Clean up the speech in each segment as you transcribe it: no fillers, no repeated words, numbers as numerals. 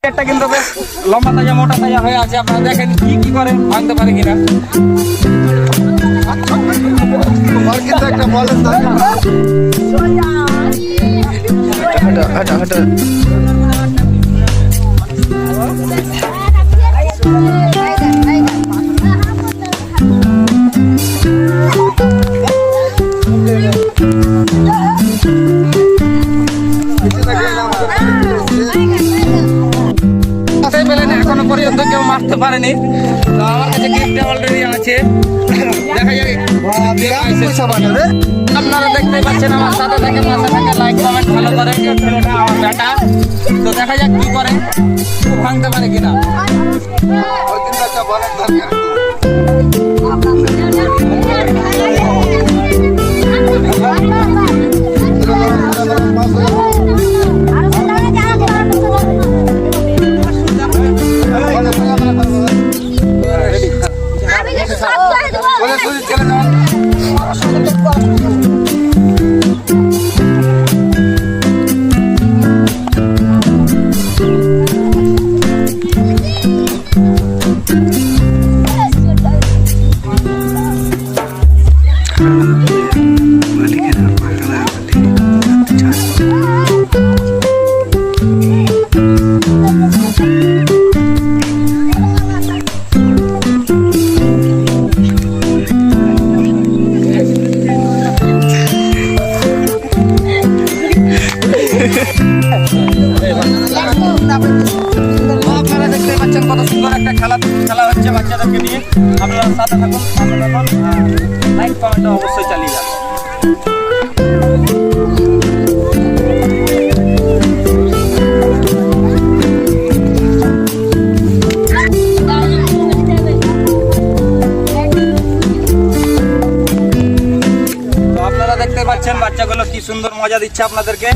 একটা কিন্তু বেশ লম্বা তাজা মোটা তাজা হয়ে আছে, আপনারা দেখেন কি কি করে ভাঙতে পারে কিনা। এখনো পর্যন্ত কেউ মারতে পারেনি, তো আমার কাছে গিফট অলরেডি আছে, দেখা যাক। আপনারা দেখতে পাচ্ছেন আমার সাথে থেকে পাশে থেকে লাইক কমেন্ট ভালো করে, আমার বেটা, তো দেখা যাক কি করে, ভাঙতে পারে কিনা। আপনারা দেখতে পাচ্ছেন কত সুন্দর একটা খেলা হচ্ছে বাচ্চাদেরকে নিয়ে। আপনারা সাথে থাকুন, লাইক কমেন্ট অবশ্যই চালিয়ে যান। আপনারা দেখতে পাচ্ছেন বাচ্চাগুলো কি সুন্দর মজা দিচ্ছে আপনাদেরকে।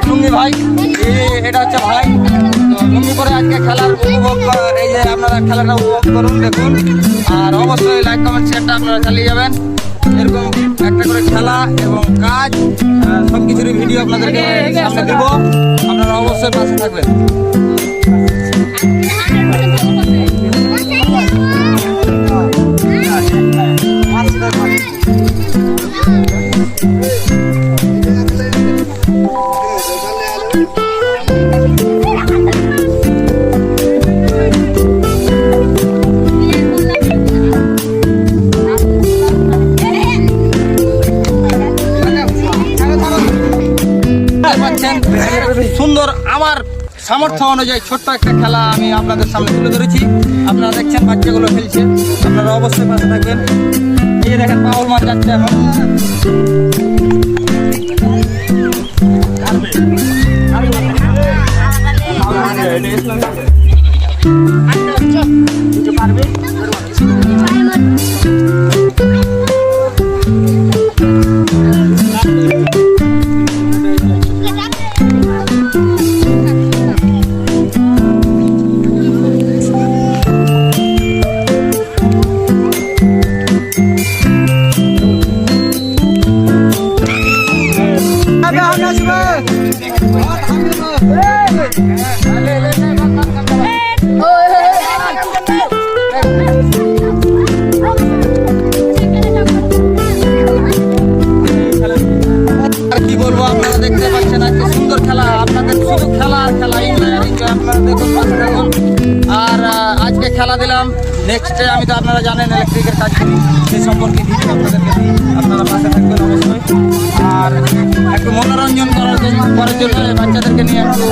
লুঙ্গি ভাই, এটা হচ্ছে ভাই, তো লুঙ্গি করে আজকে খেলার উপভোগ, এই যে আপনারা খেলাটা উপভোগ করুন, দেখুন, আর অবশ্যই লাইক কমেন্ট শেয়ারটা আপনারা চালিয়ে যাবেন। এরকম একটা করে খেলা এবং কাজ সব কিছুরই ভিডিও আপনাদেরকে সামনে দেবো, আপনারা অবশ্যই পাশে থাকবেন। সুন্দর আমার সামর্থ্য অনুযায়ী ছোট্ট একটা খেলা আমি আপনাদের সামনে তুলে ধরেছি। আপনারা দেখছেন বাচ্চাগুলো খেলছে, আপনারা অবশ্যই পাশে থাকবেন। এই দেখেন পাউল মাছ যাচ্ছে এখন। কি বলবো, আপনারা দেখতে পাচ্ছেন আজকে সুন্দর খেলা, আপনাদের শুধু খেলা আর খেলা, আপনারা দেখুন পাশে থাকুন। আর আজকে খেলা দিলাম, নেক্সটে আমি তো আপনারা জানেন ইলেকট্রিকের কাজ করি, সেই সম্পর্কে ভিডিও আপনাদেরকে দিই, আপনারা পাশে থাকবেন অবশ্যই। আর একটু মনোরঞ্জন করার জন্য বাচ্চাদেরকে নিয়ে একটু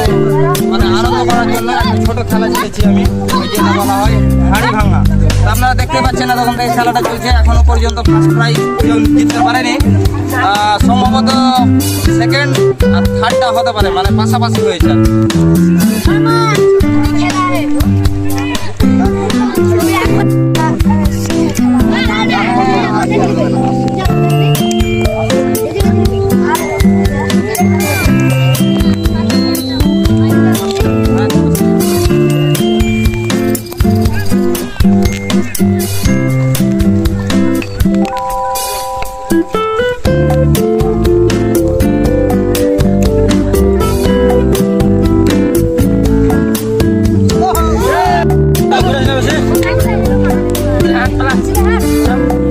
মানে আনন্দ করার জন্য একটা ছোটো খেলা খেলেছি আমি, ওই যেটা বলা হয় হাঁড়ি ভাঙা। আপনারা দেখতে পাচ্ছেন না, তখন এই খেলাটা চলছে, এখনো পর্যন্ত ফার্স্ট প্রাইজ কেউ জিততে পারেনি, সম্ভবত সেকেন্ড আর থার্ডটা হতে পারে, মানে পাশাপাশি হয়েছে।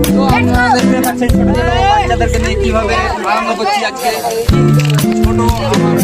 তো আপনারা দেখতে পাচ্ছেন ছোট ছোট বাচ্চাদেরকে নিয়ে কিভাবে আনন্দ করছি আজকে ছোট আমার